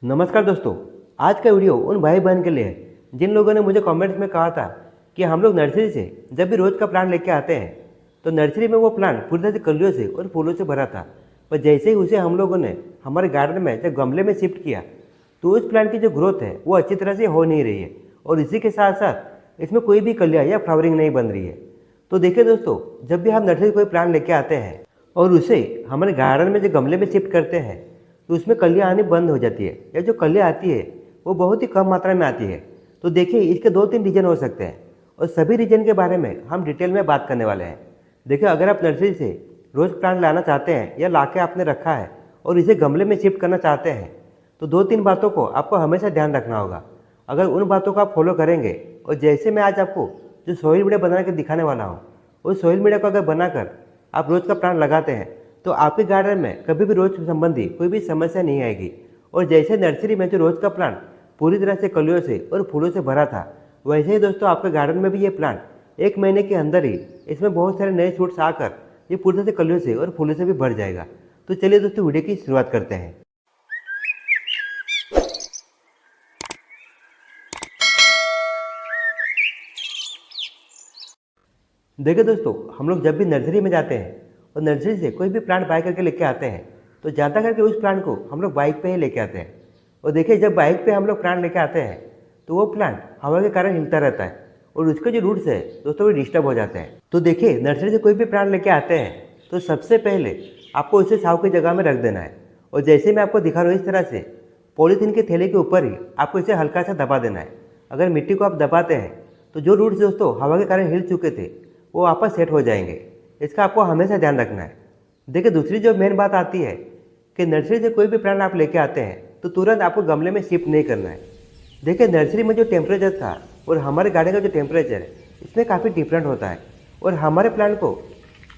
नमस्कार दोस्तों। आज का वीडियो उन भाई बहन के लिए है जिन लोगों ने मुझे कमेंट्स में कहा था कि हम लोग नर्सरी से जब भी रोज़ का प्लांट लेके आते हैं तो नर्सरी में वो प्लांट पूरी तरह से कलियों से और फूलों से भरा था। पर जैसे ही उसे हम लोगों ने हमारे गार्डन में जब गमले में शिफ्ट किया तो उस प्लांट की जो ग्रोथ है वो अच्छी तरह से हो नहीं रही है और इसी के साथ साथ इसमें कोई भी कलियाँ या फ्लावरिंग नहीं बन रही है। तो देखिए दोस्तों, जब भी हम नर्सरी से कोई प्लांट लेके आते हैं और उसे हमारे गार्डन में जो गमले में शिफ्ट करते हैं तो उसमें कलियाँ आनी बंद हो जाती है या जो कलियाँ आती है वो बहुत ही कम मात्रा में आती है। तो देखिए, इसके दो तीन रीज़न हो सकते हैं और सभी रीज़न के बारे में हम डिटेल में बात करने वाले हैं। देखिए, अगर आप नर्सरी से रोज़ प्लांट लाना चाहते हैं या ला के आपने रखा है और इसे गमले में शिफ्ट करना चाहते हैं तो दो तीन बातों को आपको हमेशा ध्यान रखना होगा। अगर उन बातों को आप फॉलो करेंगे और जैसे मैं आज आपको जो सॉइल मीडिया बना के दिखाने वाला हूँ उस सॉइल मीडिया को अगर बनाकर आप रोज़ का प्लांट लगाते हैं तो आपके गार्डन में कभी भी रोज संबंधी कोई भी समस्या नहीं आएगी। और जैसे नर्सरी में जो रोज का प्लांट पूरी तरह से कलियों से और फूलों से भरा था, वैसे ही दोस्तों आपके गार्डन में भी ये प्लांट एक महीने के अंदर ही इसमें बहुत सारे नए शूट्स आकर ये पूरी तरह से कलियों से और फूलों से भी भर जाएगा। तो चलिए दोस्तों, वीडियो की शुरुआत करते हैं। देखिए दोस्तों, हम लोग जब भी नर्सरी में जाते हैं और नर्सरी से कोई भी प्लांट बाय करके लेके आते हैं तो ज़्यादा करके उस प्लांट को हम लोग बाइक पे ही लेके आते हैं। और देखिए, जब बाइक पे हम लोग प्लांट लेके आते हैं तो वो प्लांट हवा के कारण हिलता रहता है और उसके जो रूट्स है दोस्तों वो डिस्टर्ब हो जाते हैं। तो देखिए, नर्सरी से कोई भी प्लांट लेके आते हैं तो सबसे पहले आपको उसे छाँव की जगह में रख देना है। और जैसे मैं आपको दिखा रहा हूँ इस तरह से पॉलीथीन के थैले के ऊपर ही आपको इसे हल्का सा दबा देना है। अगर मिट्टी को आप दबाते हैं तो जो रूट्स दोस्तों हवा के कारण हिल चुके थे वो वापस सेट हो जाएंगे। इसका आपको हमेशा ध्यान रखना है। देखिए, दूसरी जो मेन बात आती है कि नर्सरी से कोई भी प्लांट आप लेके आते हैं तो तुरंत आपको गमले में शिफ्ट नहीं करना है। देखिए, नर्सरी में जो टेम्परेचर था और हमारे गार्डन का जो टेम्परेचर है इसमें काफ़ी डिफरेंट होता है और हमारे प्लांट को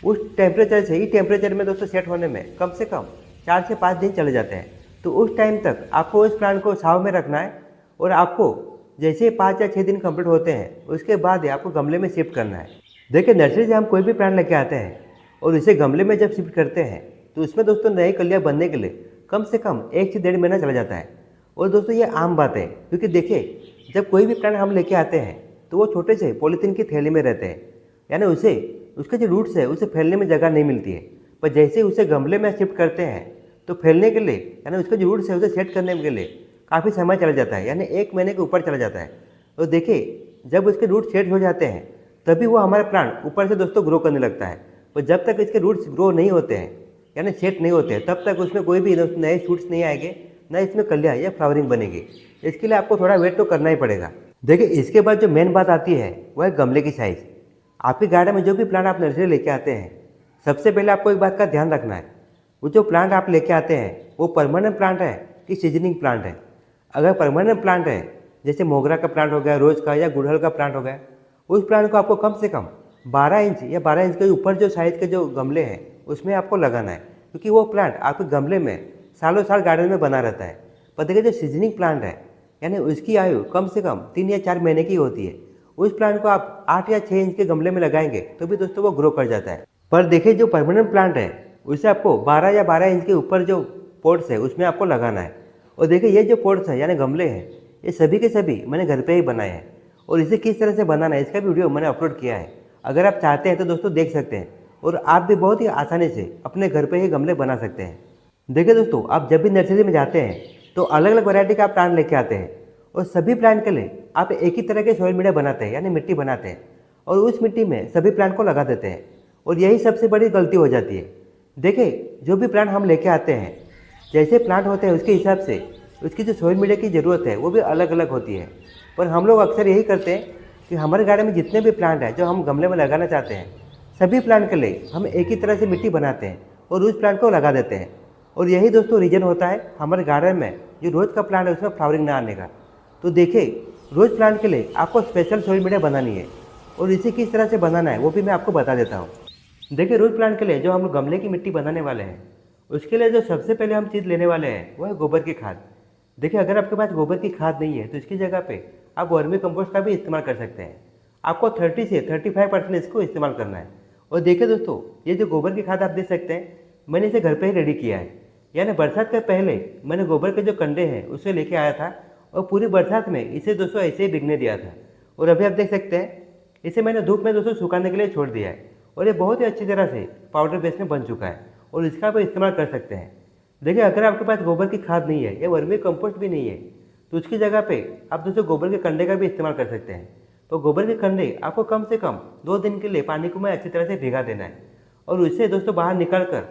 उस टेम्परेचर से ही टेम्परेचर में दोस्तों सेट होने में कम से कम 4 से 5 दिन चले जाते हैं। तो उस टाइम तक आपको उस प्लांट को छाँव में रखना है और आपको जैसे 5 या 6 दिन कंप्लीट होते हैं उसके बाद ही आपको गमले में शिफ्ट करना है। देखिए, नर्सरी से हम कोई भी प्लांट लेके आते हैं और इसे गमले में जब शिफ्ट करते हैं तो उसमें दोस्तों नई कलियाँ बनने के लिए कम से कम 1 से 1.5 महीना चला जाता है। और दोस्तों ये आम बात है, क्योंकि देखिए, जब कोई भी प्लांट हम लेके आते हैं तो वो छोटे से पॉलीथीन की थैली में रहते हैं, यानी उसे उसके जो रूट्स है उसे फैलने में जगह नहीं मिलती है। पर जैसे ही उसे गमले में शिफ्ट करते हैं तो फैलने के लिए यानी उसके जो रूट्स है उसे सेट करने के लिए काफ़ी समय चला जाता है, यानी 1 महीने के ऊपर चला जाता है। तो देखिए, जब उसके रूट सेट हो जाते हैं तभी वो हमारा प्लांट ऊपर से दोस्तों ग्रो करने लगता है। और जब तक इसके रूट्स ग्रो नहीं होते हैं यानी सेट नहीं होते हैं तब तक उसमें कोई भी नए शूट्स नहीं आएंगे, ना इसमें कलियाँ या फ्लावरिंग बनेगी। इसके लिए आपको थोड़ा वेट तो करना ही पड़ेगा। देखिए, इसके बाद जो मेन बात आती है वह है गमले की साइज़। आपके गार्डन में जो भी प्लांट आप नर्सरी लेके आते हैं सबसे पहले आपको एक बात का ध्यान रखना है, वो जो प्लांट आप लेके आते हैं वो परमानेंट प्लांट है कि सीजनिंग प्लांट है। अगर परमानेंट प्लांट है जैसे मोगरा का प्लांट हो गया, रोज़ का या गुड़हल का प्लांट हो गया, उस प्लांट को आपको कम से कम 12 इंच या 12 इंच के ऊपर जो साइज़ के जो गमले हैं उसमें आपको लगाना है, क्योंकि वो प्लांट आपके गमले में सालों साल गार्डन में बना रहता है। पर देखिए, जो सीजनिंग प्लांट है यानी उसकी आयु कम से कम 3 या 4 महीने की होती है। उस प्लांट को आप 8 या 6 इंच के गमले में लगाएंगे तो भी दोस्तों वो ग्रो कर जाता है। पर देखिए, जो परमानेंट प्लांट है उसे आपको 12 या 12 इंच के ऊपर जो पॉट्स है उसमें आपको लगाना है। और देखिए, ये जो पॉट्स है यानी गमले हैं ये सभी के सभी मैंने घर पे ही बनाए हैं और इसे किस तरह से बनाना है इसका भी वीडियो मैंने अपलोड किया है। अगर आप चाहते हैं तो दोस्तों देख सकते हैं और आप भी बहुत ही आसानी से अपने घर पे ही गमले बना सकते हैं। देखिए दोस्तों, आप जब भी नर्सरी में जाते हैं तो अलग अलग वैरायटी का आप प्लांट लेके आते हैं और सभी प्लांट के लिए आप एक ही तरह के सॉइल मीडिया बनाते हैं यानी मिट्टी बनाते हैं और उस मिट्टी में सभी प्लांट को लगा देते हैं और यही सबसे बड़ी गलती हो जाती है। देखिए, जो भी प्लांट हम लेके आते हैं जैसे प्लांट होते हैं उसके हिसाब से उसकी जो सॉइल मीडिया की ज़रूरत है वो भी अलग अलग होती है। पर हम लोग अक्सर यही करते हैं कि हमारे गार्डन में जितने भी प्लांट हैं जो हम गमले में लगाना चाहते हैं सभी प्लांट के लिए हम एक ही तरह से मिट्टी बनाते हैं और उस प्लांट को लगा देते हैं। और यही दोस्तों रीज़न होता है हमारे गार्डन में जो रोज़ का प्लांट है उसमें फ्लावरिंग ना आने का। तो देखिए, रोज़ प्लांट के लिए आपको स्पेशल सॉइल मीडिया बनानी है और इसे किस तरह से बनाना है वो भी मैं आपको बता देता हूँ। देखिए, रोज़ प्लांट के लिए जो हम लोग गमले की मिट्टी बनाने वाले हैं उसके लिए जो सबसे पहले हम चीज़ लेने वाले हैं वो है गोबर की खाद। देखिए, अगर आपके पास गोबर की खाद नहीं है तो इसकी जगह पे आप वर्मी कंपोस्ट का भी इस्तेमाल कर सकते हैं। आपको 30 से 35% इसको इस्तेमाल करना है। और देखिए दोस्तों, ये जो गोबर की खाद आप देख सकते हैं मैंने इसे घर पे ही रेडी किया है। यानी बरसात के पहले मैंने गोबर के जो कंडे हैं उसे लेके आया था और पूरी बरसात में इसे दोस्तों ऐसे ही बिकने दिया था। और अभी आप देख सकते हैं इसे मैंने धूप में दोस्तों सुखाने के लिए छोड़ दिया है और ये बहुत ही अच्छी तरह से पाउडर बेस में बन चुका है और इसका आप इस्तेमाल कर सकते हैं। देखिए अगर आपके पास गोबर की खाद नहीं है या वर्मी कंपोस्ट भी नहीं है तो उसकी जगह पे आप दोस्तों गोबर के कंडे का भी इस्तेमाल कर सकते हैं। तो गोबर के कंडे आपको कम से कम 2 दिन के लिए पानी को में अच्छी तरह से भिगा देना है और उससे दोस्तों बाहर निकाल कर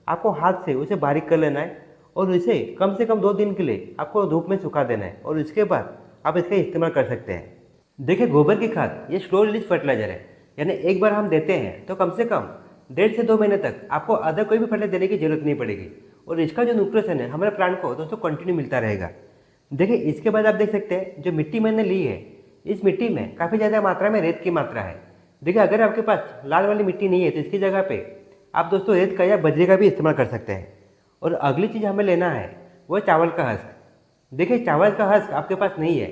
आपको हाथ से उसे बारीक कर लेना है और इसे कम से कम 2 दिन के लिए आपको धूप में सुखा देना है और उसके बाद आप इसका इस्तेमाल कर सकते हैं। देखिए गोबर की खाद ये स्लो रिलीज फर्टिलाइजर है, यानी एक बार हम देते हैं तो कम से कम 1.5 से 2 महीने तक आपको अदर कोई भी फर्टिलाइजर देने की जरूरत नहीं पड़ेगी और इसका जो न्यूट्रिशन है हमारे प्लांट को दोस्तों कंटिन्यू मिलता रहेगा। देखिए इसके बाद आप देख सकते हैं जो मिट्टी मैंने ली है इस मिट्टी में काफ़ी ज़्यादा मात्रा में रेत की मात्रा है। देखिए अगर आपके पास लाल वाली मिट्टी नहीं है तो इसकी जगह पे आप दोस्तों रेत का या बजरी का भी इस्तेमाल कर सकते हैं। और अगली चीज़ हमें लेना है वो चावल का हस्क। देखिए चावल का हस्क आपके पास नहीं है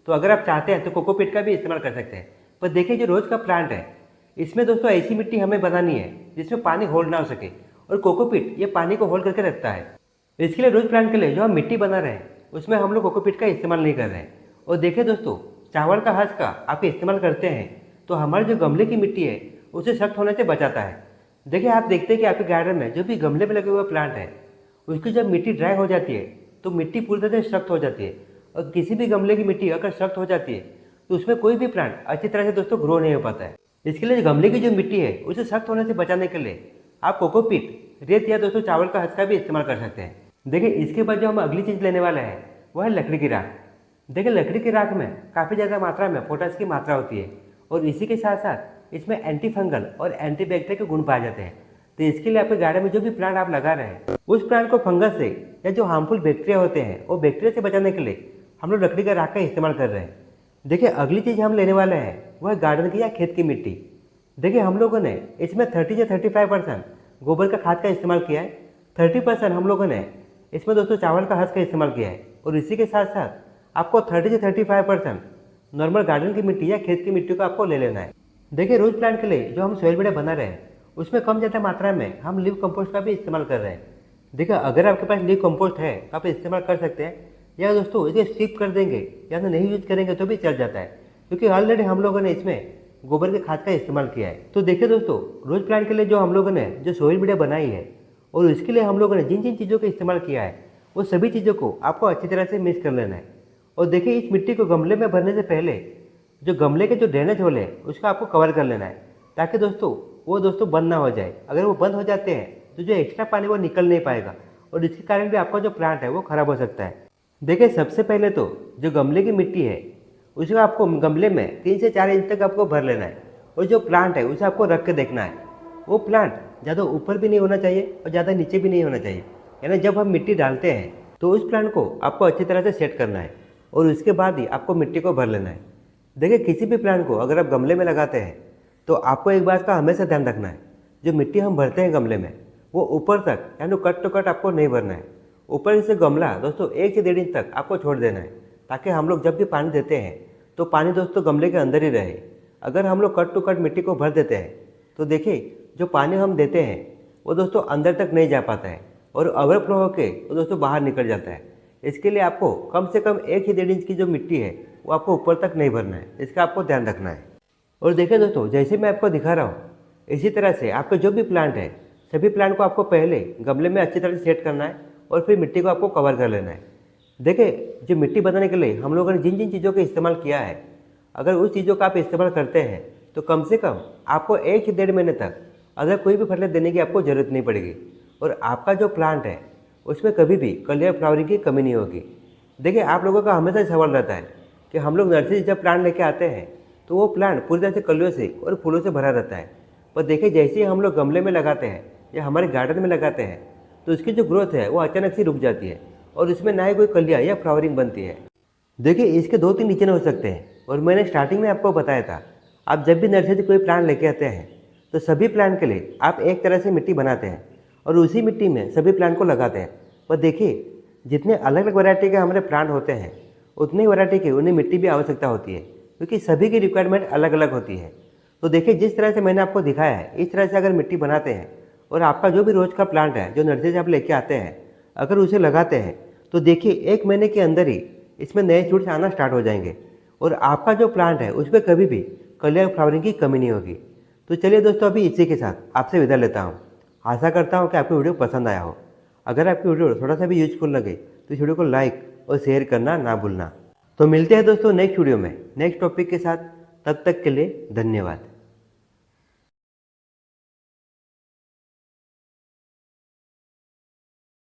तो अगर आप चाहते हैं तो कोकोपीट का भी इस्तेमाल कर सकते हैं। पर देखिए जो रोज़ का प्लांट है इसमें दोस्तों ऐसी मिट्टी हमें बनानी है जिसमें पानी होल्ड ना हो सके और कोकोपीट ये पानी को होल्ड करके रखता है। इसके लिए रोज़ प्लांट के लिए जो हम मिट्टी बना रहे हैं उसमें हम लोग कोकोपीट का इस्तेमाल नहीं कर रहे हैं। और देखिए दोस्तों चावल का हस्क का आप इस्तेमाल करते हैं तो हमारे जो गमले की मिट्टी है उसे सख्त होने से बचाता है। देखिए आप देखते हैं कि आपके गार्डन में जो भी गमले में लगे हुए प्लांट है उसकी जब मिट्टी ड्राई हो जाती है तो मिट्टी पूरी तरह से सख्त हो जाती है और किसी भी गमले की मिट्टी अगर सख्त हो जाती है तो उसमें कोई भी प्लांट अच्छी तरह से दोस्तों ग्रो नहीं हो पाता है। इसके लिए गमले की जो मिट्टी है उसे सख्त होने से बचाने के लिए आप कोकोपीट रेत या दोस्तों चावल का हस्क का भी इस्तेमाल कर सकते हैं। देखिए इसके बाद जो हम अगली चीज़ लेने वाले हैं वह है लकड़ी की राख। देखिए लकड़ी की राख में काफ़ी ज़्यादा मात्रा में पोटास की मात्रा होती है और इसी के साथ साथ इसमें एंटी फंगल और एंटी बैक्टीरियल के गुण पाए जाते हैं। तो इसके लिए आपके गार्डन में जो भी प्लांट आप लगा रहे हैं उस प्लांट को फंगस से या जो हार्मफुल बैक्टीरिया होते हैं वो बैक्टीरिया से बचाने के लिए हम लोग लकड़ी का राख का इस्तेमाल कर रहे हैं। देखिए अगली चीज़ हम लेने वाले हैं वह है गार्डन की या खेत की मिट्टी। देखिए हम लोगों ने इसमें 30 से 35% गोबर का खाद का इस्तेमाल किया है, 30% हम लोगों ने इसमें दोस्तों चावल का हस्क का इस्तेमाल किया है और इसी के साथ साथ आपको 30 से 35% नॉर्मल गार्डन की मिट्टी या खेत की मिट्टी को आपको ले लेना है। देखिए रोज प्लांट के लिए जो हम सोइल मीडिया बना रहे हैं उसमें कम ज़्यादा मात्रा में हम लीव कंपोस्ट का भी इस्तेमाल कर रहे हैं। देखिए अगर आपके पास लीव कंपोस्ट है तो आप इस्तेमाल कर सकते हैं या दोस्तों इसे स्किप कर देंगे या तो नहीं यूज करेंगे तो भी चल जाता है क्योंकि ऑलरेडी हम लोगों ने इसमें गोबर के खाद का इस्तेमाल किया है। तो देखिए दोस्तों रोज प्लांट के लिए जो हम लोगों ने जो सोइल मीडिया बनाई है और इसके लिए हम लोगों ने जिन जिन चीज़ों का इस्तेमाल किया है वो सभी चीज़ों को आपको अच्छी तरह से मिक्स कर लेना है। और देखिए इस मिट्टी को गमले में भरने से पहले जो गमले के जो ड्रेनेज होल है उसका आपको कवर कर लेना है ताकि दोस्तों बंद ना हो जाए। अगर वो बंद हो जाते हैं तो जो एक्स्ट्रा पानी वो निकल नहीं पाएगा और इसके कारण भी आपका जो प्लांट है वो खराब हो सकता है। देखिए सबसे पहले तो जो गमले की मिट्टी है उसको आपको गमले में 3 से 4 इंच तक आपको भर लेना है और जो प्लांट है उसे आपको रख के देखना है। वो प्लांट ज़्यादा ऊपर भी नहीं होना चाहिए और ज़्यादा नीचे भी नहीं होना चाहिए, यानी जब हम मिट्टी डालते हैं तो उस प्लांट को आपको अच्छी तरह से सेट करना है और उसके बाद ही आपको मिट्टी को भर लेना है। देखिए किसी भी प्लांट को अगर आप गमले में लगाते हैं तो आपको एक बात का हमेशा ध्यान रखना है, जो मिट्टी हम भरते हैं गमले में वो ऊपर तक यानी कट टू कट आपको नहीं भरना है। ऊपर से गमला दोस्तों 1 से 1.5 इंच तक आपको छोड़ देना है ताकि हम लोग जब भी पानी देते हैं तो पानी दोस्तों गमले के अंदर ही रहे। अगर हम लोग कट टू कट मिट्टी को भर देते हैं तो देखिए जो पानी हम देते हैं वो दोस्तों अंदर तक नहीं जा पाता है और ओवरफ्लो होकर वो दोस्तों बाहर निकल जाता है। इसके लिए आपको कम से कम 1 से 1.5 इंच की जो मिट्टी है वो आपको ऊपर तक नहीं भरना है, इसका आपको ध्यान रखना है। और देखिए दोस्तों जैसे मैं आपको दिखा रहा हूँ इसी तरह से आपके जो भी प्लांट है सभी प्लांट को आपको पहले गमले में अच्छी तरह से सेट करना है और फिर मिट्टी को आपको कवर कर लेना है। देखिए जो मिट्टी बनाने के लिए हम लोगों ने जिन जिन चीज़ों का इस्तेमाल किया है अगर उस चीज़ों का आप इस्तेमाल करते हैं तो कम से कम आपको 1 से 1.5 महीने तक अगर कोई भी फर्टिलाइजर देने की आपको ज़रूरत नहीं पड़ेगी और आपका जो प्लांट है उसमें कभी भी कलियर फ्लावरिंग की कमी नहीं होगी। देखिए आप लोगों का हमेशा सवाल रहता है कि हम लोग नर्सरी जब प्लांट लेके आते हैं तो वो प्लांट पूरी तरह से कलियों से और फूलों से भरा रहता है, पर देखिए जैसे ही हम लोग गमले में लगाते हैं या हमारे गार्डन में लगाते हैं तो उसकी जो ग्रोथ है वो अचानक से रुक जाती है और उसमें ना ही कोई कलियाँ या फ्लावरिंग बनती है। देखिए इसके 2-3 रीजन हो सकते हैं और मैंने स्टार्टिंग में आपको बताया था आप जब भी नर्सरी से कोई प्लांट लेके आते हैं तो सभी प्लांट के लिए आप एक तरह से मिट्टी बनाते हैं और उसी मिट्टी में सभी प्लांट को लगाते हैं। पर देखिए जितने अलग अलग वैरायटी के हमारे प्लांट होते हैं उतनी वैरायटी की उन्हें मिट्टी भी आवश्यकता होती है क्योंकि सभी की रिक्वायरमेंट अलग अलग होती है। तो देखिए जिस तरह से मैंने आपको दिखाया है इस तरह से अगर मिट्टी बनाते हैं और आपका जो भी रोज़ का प्लांट है जो नर्सरी से आप लेके आते हैं अगर उसे लगाते हैं तो देखिए 1 महीने के अंदर ही इसमें नए शूट्स आना स्टार्ट हो जाएंगे और आपका जो प्लांट है उसमें कभी भी कलियर फ्लावरिंग की कमी नहीं होगी। तो चलिए दोस्तों, अभी इसी के साथ आपसे विदा लेता हूँ। आशा करता हूँ कि आपको वीडियो पसंद आया हो। अगर आपकी वीडियो थोड़ा सा भी यूजफुल लगे तो इस वीडियो को लाइक और शेयर करना ना भूलना। तो मिलते हैं दोस्तों नेक्स्ट वीडियो में नेक्स्ट टॉपिक के साथ। तब तक के लिए धन्यवाद।